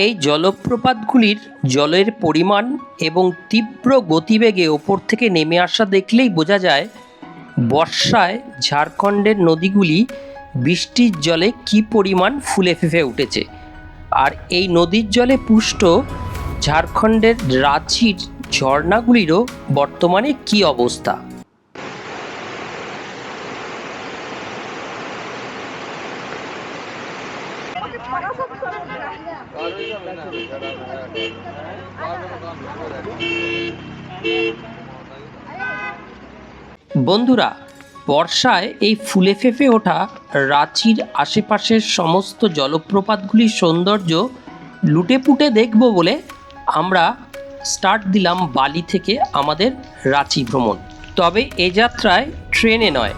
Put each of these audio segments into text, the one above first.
এই জলপ্রপাতগুলির জলের পরিমাণ এবং তীব্র গতিবেগে ওপর থেকে নেমে আসা দেখলেই বোঝা যায় বর্ষায় ঝাড়খণ্ডের নদীগুলি বৃষ্টির জলে কী পরিমাণ ফুলে ফেঁপে উঠেছে। আর এই নদীর জলে পুষ্ট ঝাড়খণ্ডের রাঁচির ঝর্ণাগুলিরও বর্তমানে কী অবস্থা। বন্ধুরা, বর্ষায় এই ফুলে ফেঁপে ওঠা রাঁচির আশেপাশের সমস্ত জলপ্রপাতগুলির সৌন্দর্য লুটেপুটে দেখব বলে আমরা স্টার্ট দিলাম বালি থেকে আমাদের রাঁচি ভ্রমণ। তবে এ যাত্রায় ট্রেনে নয়,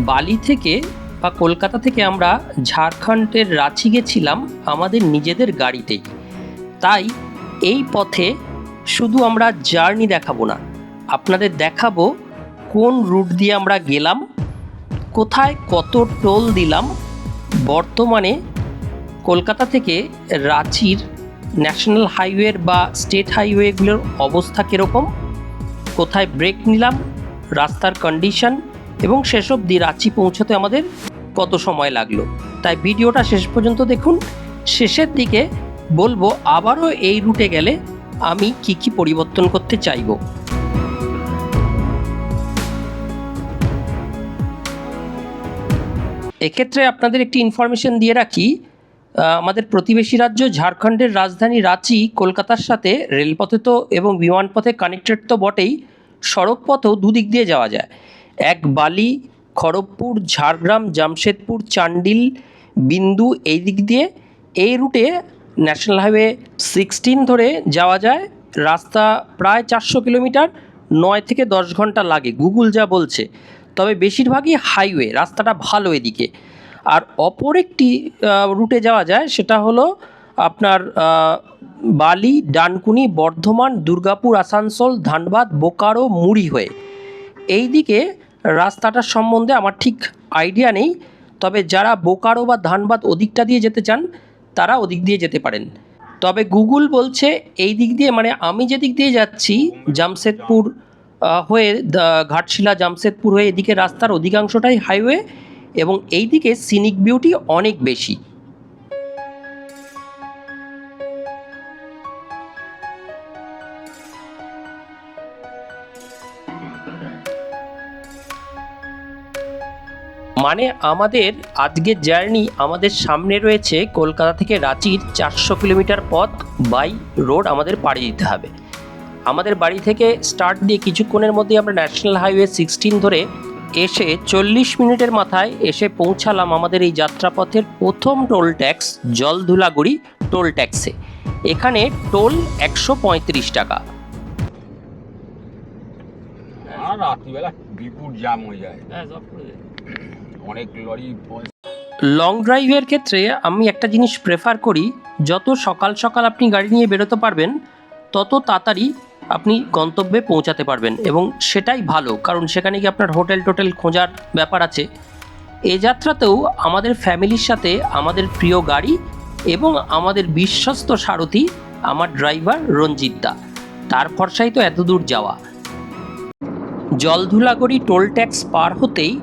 বালি থেকে বা কলকাতা থেকে আমরা ঝাড়খণ্ডের রাঁচি গেছিলাম আমাদের নিজেদের গাড়িতেই। তাই এই পথে শুধু আমরা জার্নি দেখাবো না, আপনাদের দেখাবো কোন রুট দিয়ে আমরা গেলাম, কোথায় কত টোল দিলাম, বর্তমানে কলকাতা থেকে রাঁচির ন্যাশনাল হাইওয়ের বা স্টেট হাইওয়েগুলোর অবস্থা কীরকম, কোথায় ব্রেক নিলাম, রাস্তার কন্ডিশন এবং শেষ অবধি রাঁচি পৌঁছতে আমাদের কত সময় লাগলো। তাই ভিডিওটা শেষ পর্যন্ত দেখুন। শেষের দিকে বলবো আবারও এই রুটে গেলে আমি কি পরিবর্তন করতে চাইব। এক্ষেত্রে আপনাদের একটি ইনফরমেশন দিয়ে রাখি, আমাদের প্রতিবেশী রাজ্য ঝাড়খণ্ডের রাজধানী রাঁচি কলকাতার সাথে রেলপথে তো এবং বিমানপথে কানেক্টেড তো বটেই, সড়ক পথেও দুদিক দিয়ে যাওয়া যায়। এক বালি, খড়গপুর, ঝাড়গ্রাম, জামশেদপুর, চান্ডিল, বিন্দু এই দিক দিয়ে এই রুটে ন্যাশনাল হাইওয়ে 16 ধরে যাওয়া যায়। রাস্তা প্রায় 400 কিলোমিটার, 9 থেকে 10 ঘন্টা লাগে গুগল যা বলছে। তবে বেশিরভাগই হাইওয়ে, রাস্তাটা ভালো এদিকে। আর অপর একটি রুটে যাওয়া যায়, সেটা হলো আপনার বালি, ডানকুনি, বর্ধমান, দুর্গাপুর, আসানসোল, ধানবাদ, বোকারো, মুড়ি হয়ে। এই দিকে রাস্তাটার সম্বন্ধে আমার ঠিক আইডিয়া নেই, তবে যারা বোকারো বা ধানবাদ ওদিকটা দিয়ে যেতে চান তারা ওদিক দিয়ে যেতে পারেন। তবে গুগল বলছে এই দিক দিয়ে, মানে আমি যে দিক দিয়ে যাচ্ছি জামশেদপুর হয়ে ঘাটশিলা, জামশেদপুর হয়ে এদিকে রাস্তার অধিকাংশটাই হাইওয়ে এবং এই দিকে সিনিক বিউটি অনেক বেশি। মানে আমাদের আজকের জার্নি, আমাদের সামনে রয়েছে কলকাতা থেকে রাঁচির 400 কিলোমিটার পথ বাই রোড আমাদের পাড়ি দিতে হবে। আমাদের বাড়ি থেকে স্টার্ট দিয়ে কিছুক্ষণের মধ্যে আমরা ন্যাশনাল হাইওয়ে 16 ধরে এসে 40 মিনিটের মাথায় এসে পৌঁছালাম আমাদের এই যাত্রাপথের প্রথম টোল ট্যাক্স জলধুলাগড়ি টোল ট্যাক্সে। এখানে টোল 135 টাকা। রাত্রিবেলা বিপুল জ্যাম হয়ে যায়, অনেক লরি। লং ড্রাইভের ক্ষেত্রে আমি একটা জিনিস প্রেফার করি, যত সকাল সকাল আপনি গাড়ি নিয়ে বেরোতে পারবেন তত তাড়াতাড়ি আপনি গন্তব্যে পৌঁছাতে পারবেন এবং সেটাই ভালো, কারণ সেখানে গিয়ে আপনার হোটেল টোটেল খোঁজার ব্যাপার আছে। এ যাত্রাতেও আমাদের ফ্যামিলির সাথে আমাদের প্রিয় গাড়ি এবং আমাদের বিশ্বস্ত সারথি আমার ড্রাইভার রঞ্জিত দা, তার ভরসায় তো এত দূর যাওয়া। জলধুলাগড়ি টোল ট্যাক্স পার হতেই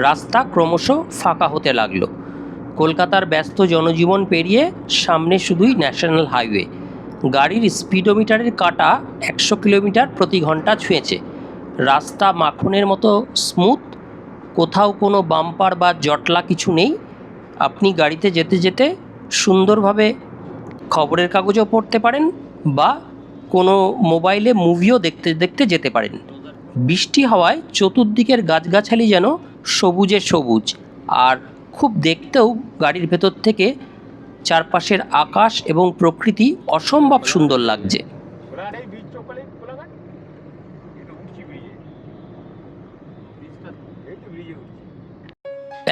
রাস্তা ক্রমশ ফাঁকা হতে লাগলো। কলকাতার ব্যস্ত জনজীবন পেরিয়ে সামনে শুধুই ন্যাশনাল হাইওয়ে। গাড়ির স্পিডোমিটারের কাঁটা 100 কিলোমিটার প্রতি ঘন্টা ছুঁয়েছে। রাস্তা মাখনের মতো স্মুথ, কোথাও কোনো বাম্পার বা জটলা কিছু নেই। আপনি গাড়িতে যেতে যেতে সুন্দরভাবে খবরের কাগজও পড়তে পারেন বা কোনো মোবাইলে মুভিও দেখতে দেখতে যেতে পারেন। বৃষ্টি হওয়ায় চতুর্দিকের গাছগাছালি যেন সবুজে সবুজ, আর খুব দেখতেও গাড়ির ভেতর থেকে চারপাশের আকাশ এবং প্রকৃতি অসম্ভব সুন্দর লাগছে।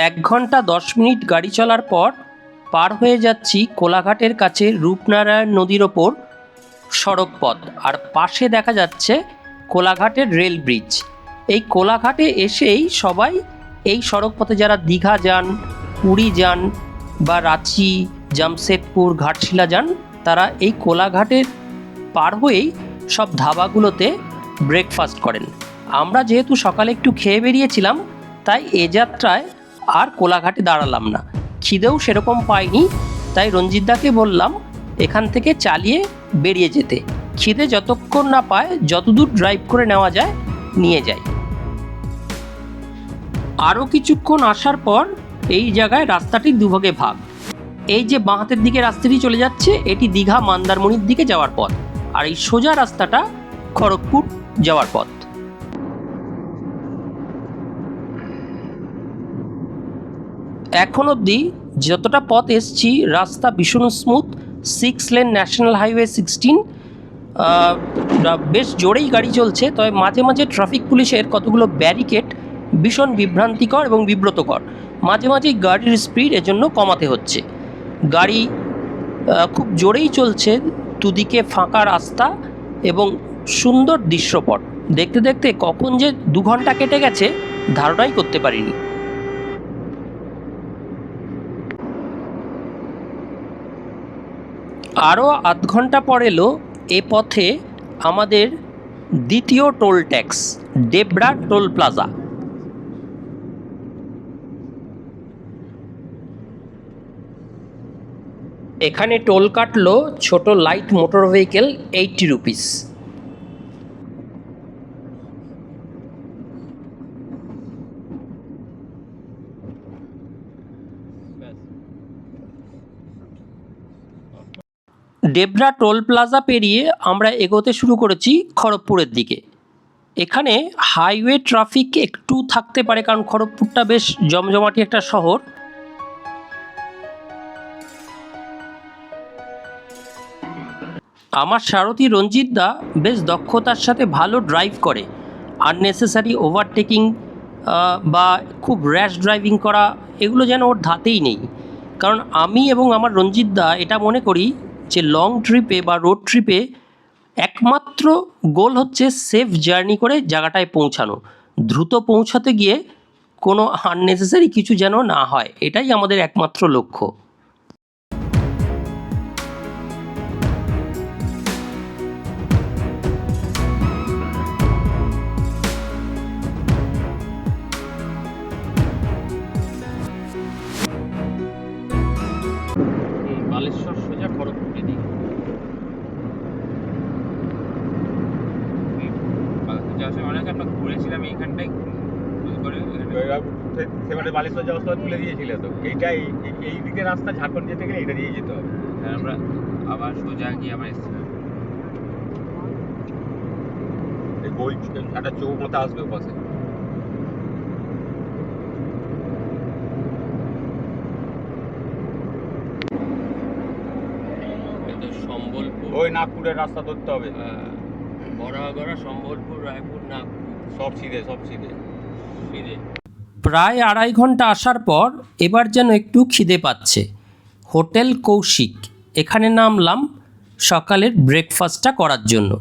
1 ঘন্টা 10 মিনিট গাড়ি চলার পর পার হয়ে যাচ্ছি কোলাঘাটের কাছে রূপনারায়ণ নদীর ওপর সড়ক পথ, আর পাশে দেখা যাচ্ছে কোলাঘাটের রেল ব্রিজ। এই কোলাঘাটে এসেই সবাই এই সড়ক পথে যারা দীঘা যান, পুরী যান বা রাঁচি, জামশেদপুর, ঘাটশিলা যান, তারা এই কোলাঘাটের পার হয়েই সব ধাবাগুলোতে ব্রেকফাস্ট করেন। আমরা যেহেতু সকালে একটু খেয়ে বেরিয়েছিলাম, তাই এ যাত্রায় আর কোলাঘাটে দাঁড়ালাম না। খিদেও সেরকম পাইনি, তাই রঞ্জিতদাকে বললাম এখান থেকে চালিয়ে বেরিয়ে যেতে। খিদে যতক্ষণ না পায়, যতদূর ড্রাইভ করে নেওয়া যায় নিয়ে যায়। আরও কিছুক্ষণ আসার পর এই জায়গায় রাস্তাটি দুভাগে ভাগ। এই যে বাঁ হাতের দিকে রাস্তাটি চলে যাচ্ছে, এটি দীঘা মন্দারমণির দিকে যাওয়ার পথ, আর এই সোজা রাস্তাটা খড়গপুর যাওয়ার পথ। এখন অবধি যতটা পথ এসছি, রাস্তা ভীষণ স্মুথ। 6 লেন ন্যাশনাল হাইওয়ে 16, বেশ জোরেই গাড়ি চলছে। তবে মাঝে মাঝে ট্রাফিক পুলিশের কতগুলো ব্যারিকেড ভীষণ বিভ্রান্তিকর এবং বিব্রতকর। মাঝে মাঝেই গাড়ির স্পিড এজন্য কমাতে হচ্ছে। গাড়ি খুব জোরেই চলছে, দুদিকে ফাঁকা রাস্তা এবং সুন্দর দৃশ্যপট। দেখতে দেখতে কখন যে 2 ঘন্টা কেটে গেছে ধারণাই করতে পারিনি। আরও আধ ঘন্টা পর এলো এ পথে আমাদের দ্বিতীয় toll tax, Debra toll plaza. এখানে টোল কাটলো ছোট light motor vehicle 80 rupees. Debra toll plaza পেরিয়ে আমরা এগোতে শুরু করেছি খড়গপুরের দিকে। এখানে হাইওয়ে ট্রাফিক একটু থাকতে পারে, কারণ খড়গপুরটা বেশ জমজমাটি একটা শহর। আমার সারথি রঞ্জিত দা বেশ দক্ষতার সাথে ভালো ড্রাইভ করে। আননেসেসারি ওভারটেকিং বা খুব র্যাশ ড্রাইভিং করা, এগুলো যেন ওর ধাতেই নেই। কারণ আমি এবং আমার রঞ্জিত দা এটা মনে করি যে লং ট্রিপে বা রোড ট্রিপে একমাত্র গোল হচ্ছে সেফ জার্নি করে জায়গাটায় পৌঁছানো। দ্রুত পৌঁছাতে গিয়ে কোনো আননেসেসারি কিছু যেন না হয়, এটাই আমাদের একমাত্র লক্ষ্য। বালেশ্বর সোজা খড়গপুরের দিকে। অনেক আমরা ঘুরেছিলাম এইখানটাই সেখানে বালেশ্বর যাওয়ার সময় তুলে দিয়েছিল। তো এইটাই এই দিকে রাস্তা, ঝাড়খণ্ড যেতে গেলে এটা দিয়ে যেতে হবে। আমরা আবার সোজা গিয়ে আমরা এসেছিলাম এই গোল একটা চৌক মতো আসবে পাশে। সম্বলপুর, ওই নাগপুরের রাস্তা ধরতে হবে। বড়াগড়া, সম্বলপুর, রায়পুর, নাগপুর, সব সিধে সিধে। প্রায় 2.5 ঘন্টা আসার পর এবার যেন একটু খিদে পাচ্ছে। হোটেল কৌশিক, এখানে নামলাম সকালের ব্রেকফাস্টটা করার জন্য।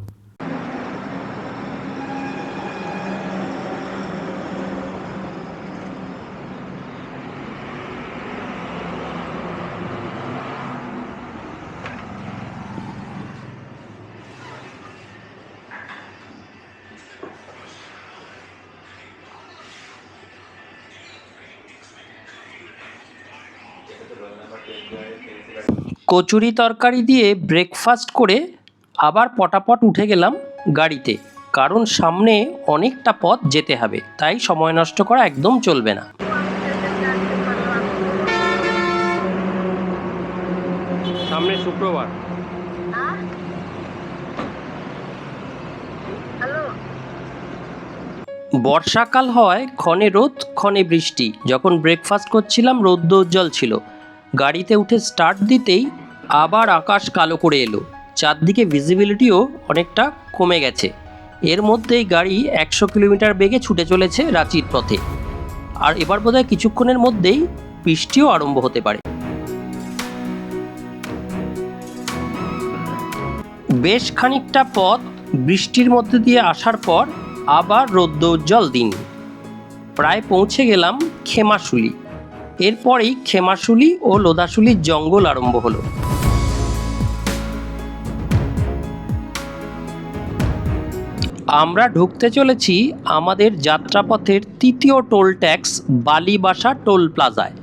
কচুরি তরকারি দিয়ে ব্রেকফাস্ট করে আবার পটাপট উঠে গেলাম গাড়িতে, কারণ সামনে অনেকটা পথ যেতে হবে, তাই সময় নষ্ট করা একদম চলবে না। সামনে শুক্রবার। বর্ষাকাল হয়, ক্ষণে রোদ ক্ষণে বৃষ্টি। যখন ব্রেকফাস্ট করছিলাম রৌদ্রোজ্জ্বল ছিল, গাড়িতে উঠে স্টার্ট দিতেই আবার আকাশ কালো করে এলো। চারদিকে ভিজিবিলিটিও অনেকটা কমে গেছে। এর মধ্যেই গাড়ি 100 কিলোমিটার বেগে ছুটে চলেছে রাঁচির পথে। আর এবার বোধহয় কিছুক্ষণের মধ্যেই বৃষ্টিও আরম্ভ হতে পারে। বেশ খানিকটা পথ বৃষ্টির মধ্যে দিয়ে আসার পর আবার রৌদ্রোজ্জ্বল দিন। প্রায় পৌঁছে গেলাম খেমাশুলি। এরপরেই খেমাশুলি ও লোদাশুলির জঙ্গল আরম্ভ হলো। আমরা ঢুকতে চলেছি আমাদের যাত্রাপথের তৃতীয় টোল ট্যাক্স বালিবাসা টোল প্লাজায়।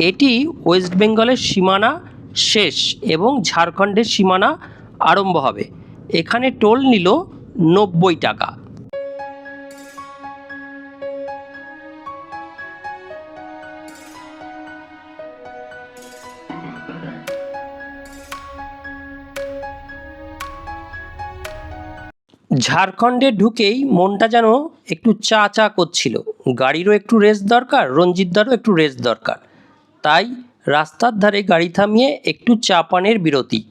এটি ওয়েস্ট বেঙ্গলের সীমানা শেষ এবং ঝাড়খণ্ডের সীমানা আরম্ভ হবে। এখানে টোল নিল 90 টাকা। ঝাড়খণ্ডে ঢুকেই মনটা যেন একটু চা চা করছিল। গাড়িরও একটু রেস্ট দরকার, রঞ্জিতদারও একটু রেস্ট দরকার, তাই রাস্তার ধারে গাড়ি থামিয়ে একটু চা পানের বিরতি।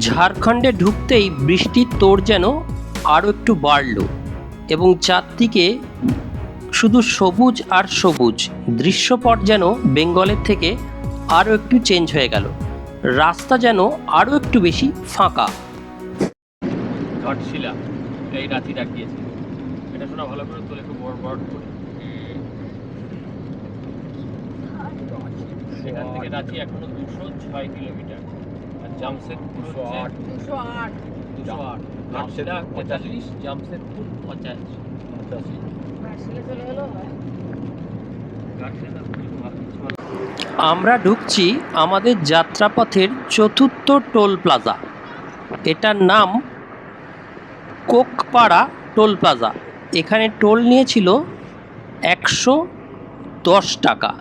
ঝাড়খণ্ডে ঢুকতেই বৃষ্টির তোড় যেন আরও একটু বাড়ল এবং চারদিকে শুধু সবুজ আর সবুজ। দৃশ্যপট যেন বেঙ্গলের থেকে আরও একটু চেঞ্জ হয়ে গেল। রাস্তা যেন আরও একটু বেশি ফাঁকা। ঘটশিলা এই রাতি ডাকিয়েছে, এটা শোনা ভালো করে তোলে একটু বড় বড় করে। সেখান থেকে রাঁচি এখনো 206 কিলোমিটার, আর জামশেদপুর 208, ঘাটশিলা 45, জামশেদপুর 85। আমরা ঢুকছি আমাদের যাত্রাপথের চতুর্থ টোল প্লাজা। এটার নাম কোকপাড়া টোল প্লাজা। এখানে টোল নিয়েছিল 110 টাকা।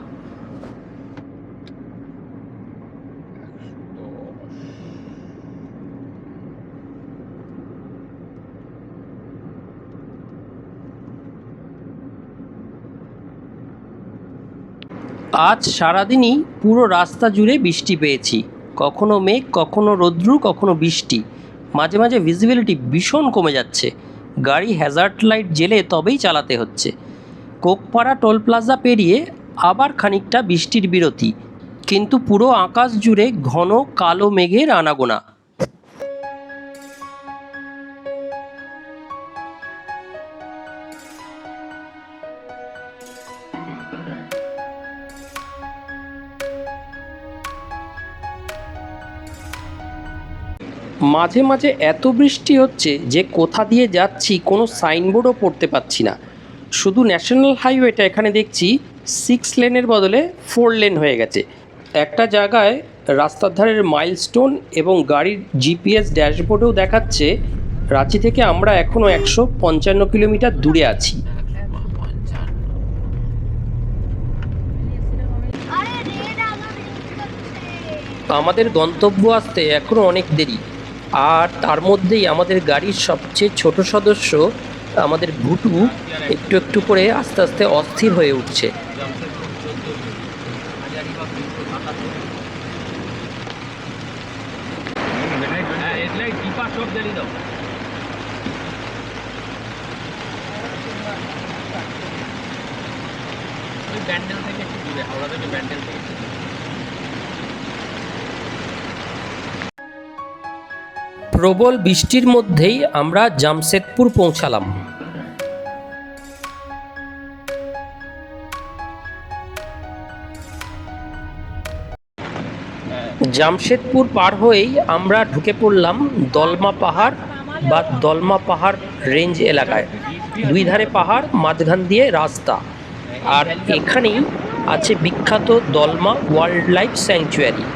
আজ সারাদিনই পুরো রাস্তা জুড়ে বৃষ্টি পেয়েছি। কখনো মেঘ, কখনো রৌদ্র, কখনো বৃষ্টি। মাঝে মাঝে ভিজিবিলিটি ভীষণ কমে যাচ্ছে। গাড়ি হ্যাজার্ড লাইট জ্বেলে তবেই চালাতে হচ্ছে। কোকপাড়া টোল প্লাজা পেরিয়ে আবার খানিকটা বৃষ্টির বিরতি, কিন্তু পুরো আকাশ জুড়ে ঘন কালো মেঘের আনাগোনা। মাঝে মাঝে এত বৃষ্টি হচ্ছে যে কোথা দিয়ে যাচ্ছি কোনো সাইনবোর্ডও পড়তে পাচ্ছি না। শুধু ন্যাশনাল হাইওয়েটা এখানে দেখছি 6 লেনের বদলে 4 লেন হয়ে গেছে। একটা জায়গায় রাস্তার ধারের মাইলস্টোন এবং গাড়ির জিপিএস ড্যাশবোর্ডেও দেখাচ্ছে রাঁচি থেকে আমরা এখনও 155 কিলোমিটার দূরে আছি। আমাদের গন্তব্য আসতে এখনও অনেক দেরি, আর তার মধ্যেই আমাদের গাড়ির সবচেয়ে ছোট সদস্য আমাদের ভুটু একটু একটু করে আস্তে আস্তে অস্থির হয়ে উঠছে। ব্যান্ডেল থেকে একটু দূরে, হাওড়া থেকে ব্যান্ডেল থেকে। প্রবল বৃষ্টির মধ্যেই আমরা জামশেদপুর পৌঁছালাম। জামশেদপুর পার হয়েই আমরা ঢুকে পড়লাম দলমা পাহাড় বা দলমা পাহাড় রেঞ্জ এলাকায়। দুই ধারে পাহাড়, মাঝখান দিয়ে রাস্তা, আর এখানেই আছে বিখ্যাত দলমা ওয়াইল্ড লাইফ স্যাংচুয়ারি।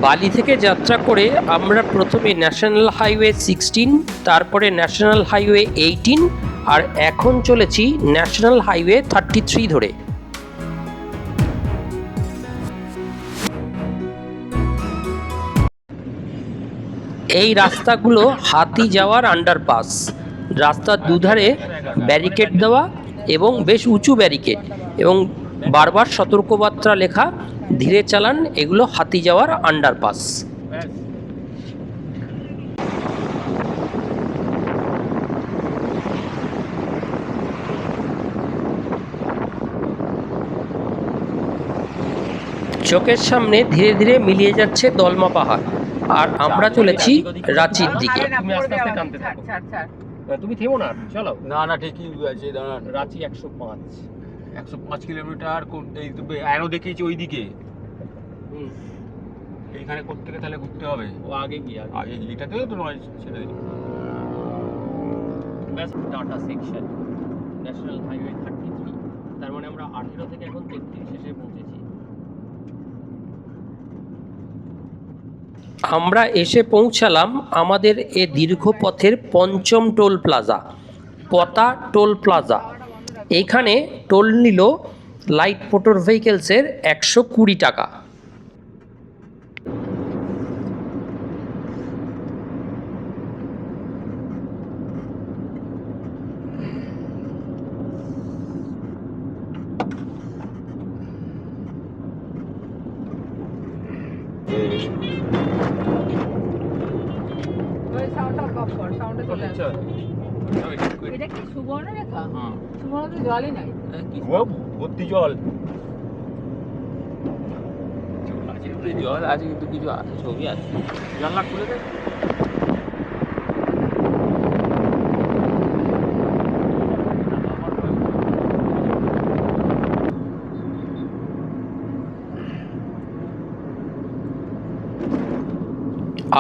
বালি থেকে যাত্রা করে আমরা প্রথমে ন্যাশনাল হাইওয়ে 16, তারপরে ন্যাশনাল হাইওয়ে 18, আর এখন চলেছি ন্যাশনাল হাইওয়ে 33 ধরে। এই রাস্তাগুলো হাতি যাওয়ার আন্ডারপাস। রাস্তার দুধারে ব্যারিকেড দেওয়া এবং বেশ উঁচু ব্যারিকেড, এবং বারবার সতর্কবার্তা লেখা, ধীরে চালান, এগুলো হাতি যাওয়ার আন্ডারপাস। চোখের সামনে ধীরে ধীরে মিলিয়ে যাচ্ছে দলমা পাহাড়, আর আমরা চলেছি রাঁচির দিকে। তুমি আস্তে আস্তে টানতে থাকো, তুমি থেমো না, চলো। না না ঠিকই আছে, দাঁড়ান। রাঁচি 105। 105 কিলোমিটার এই তো অ্যারো দেখিয়েছি ওইদিকে। এইখানে কোত্থেকে তাহলে ঘুরতে হবে? ও আগে গিয়ে আগে এটাতেও তো নয়, ছেড়ে দিই। ব্যাস টাটা সেকশন, ন্যাশনাল হাইওয়ে 33। তার মানে আমরা 18 থেকে এখন 33 এসে পৌঁছেছি। আমরা এসে পৌঁছালাম আমাদের এ দীর্ঘ পথের পঞ্চম টোল প্লাজা, পতা টোল প্লাজা। এইখানে টোল নিল লাইট মোটর ভেহিকেলসের 120 টাকা। এটা কি সুবর্ণরেখা? সুবর্ণ তো জলই নাই। ভর্তি জল। জল আছে কিন্তু কিছু ছবি আছে। জানলা খুলে দে।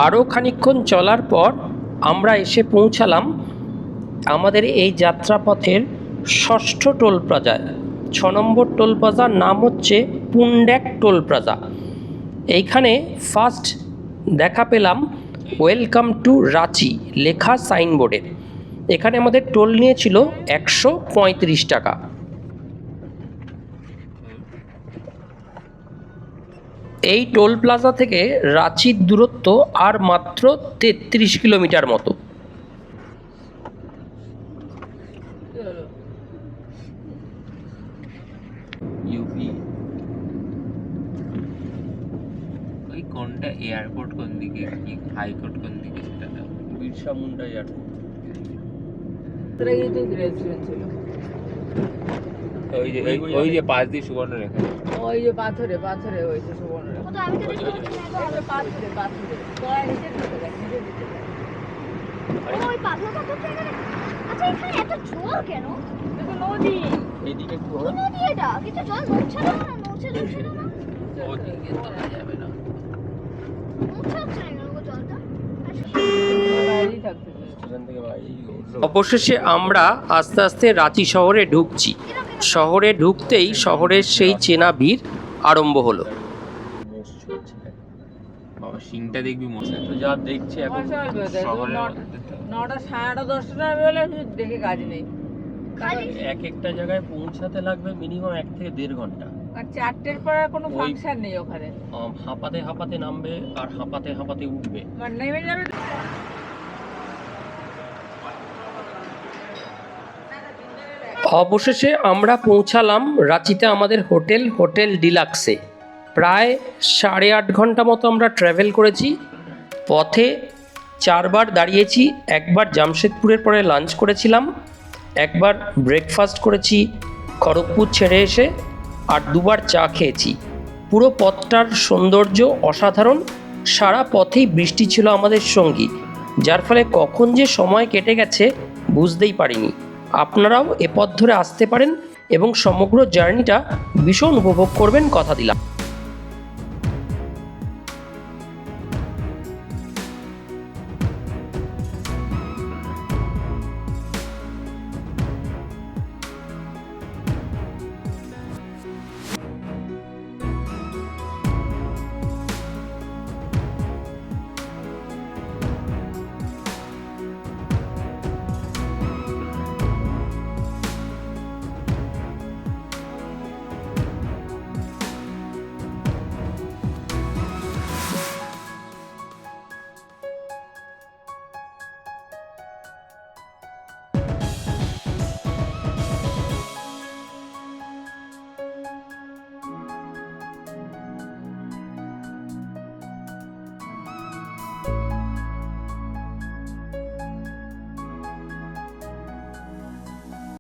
আরও খানিকক্ষণ চলার পর আমরা এসে পৌঁছালাম আমাদের এই যাত্রাপথের ষষ্ঠ টোল প্লাজায়। 6 নম্বর টোল প্লাজার নাম হচ্ছে পুন্ড্যাক টোল প্লাজা। এইখানে ফার্স্ট দেখা পেলাম ওয়েলকাম টু রাঁচি লেখা সাইনবোর্ডের। এখানে আমাদের টোল নিয়েছিল 135 টাকা। এই টোল প্লাজা থেকে রাঁচির দূরত্ব আর মাত্র 33 কিলোমিটার মতো। ইউপি ওই কোনটা এয়ারপোর্ট কোন দিকে, কি হাইকোর্ট কোন দিকে সেটা দাও। বিরসা মুন্ডা এয়ারপোর্ট। তোরা এই তো রেস্টুরেন্ট ছিল। ওই যে পাশ দিয়ে সুবর্ণরেখা। ওই যে পাথরে পাথরে হয়েছে সুবর্ণরেখা। তো আমি তো দেখতে এই যে পাথরে পাথরে তোরা নিচে ঢুকে দেখ, নিচে ঢুকে দেখ। ওই পাথরটা তো এখানে। আচ্ছা এখানে এত জল কেন? দেখো নদী। এইদিকে একটু কি নদী এটা? কিন্তু জল নড়ছে না, নড়ছে না। ওদিকে তোরা যাবে না। নড়ছে না গো জলটা। বাইরেই থাকতে হবে। স্টেশন থেকে বাইরে। অবশেষে আমরা আস্তে আস্তে রাঁচি শহরে ঢুকছি। শহরে ঢুকতেই শহরের সেই চেনা ভিড় আরম্ভ হলো। বাবা সিংটা দেখবি মশা তো যা দেখছি এখন শহরের নটা 9:30 10টা বেলে দেখে কাজ নেই। এক একটা জায়গায় পৌঁছাতে লাগবে মিনিমাম 1 থেকে 1.5 ঘন্টা। আর 4টের পর আর কোনো ফাংশন নেই ওখানে। হাঁপাতে হাঁপাতে নামবে আর হাঁপাতে হাঁপাতে উঠবে। মানে নেমে যাবে। অবশেষে আমরা পৌঁছালাম রাঁচিতে আমাদের হোটেল ডিলাক্সে। প্রায় 8.5 ঘন্টা মতো আমরা ট্রাভেল করেছি। পথে 4 বার দাঁড়িয়েছি। একবার জামশেদপুরের পরে লাঞ্চ করেছিলাম, একবার ব্রেকফাস্ট করেছি খড়গপুর ছেড়ে এসে, আর 2 বার চা খেয়েছি। পুরো পথটার সৌন্দর্য অসাধারণ। সারা পথেই বৃষ্টি ছিল আমাদের সঙ্গী, যার ফলে কখন যে সময় কেটে গেছে বুঝতেই পারিনি। আপনারাও এ পথ ধরে আসতে পারেন এবং সমগ্র জার্নিটা ভীষণ উপভোগ করবেন, কথা দিলাম।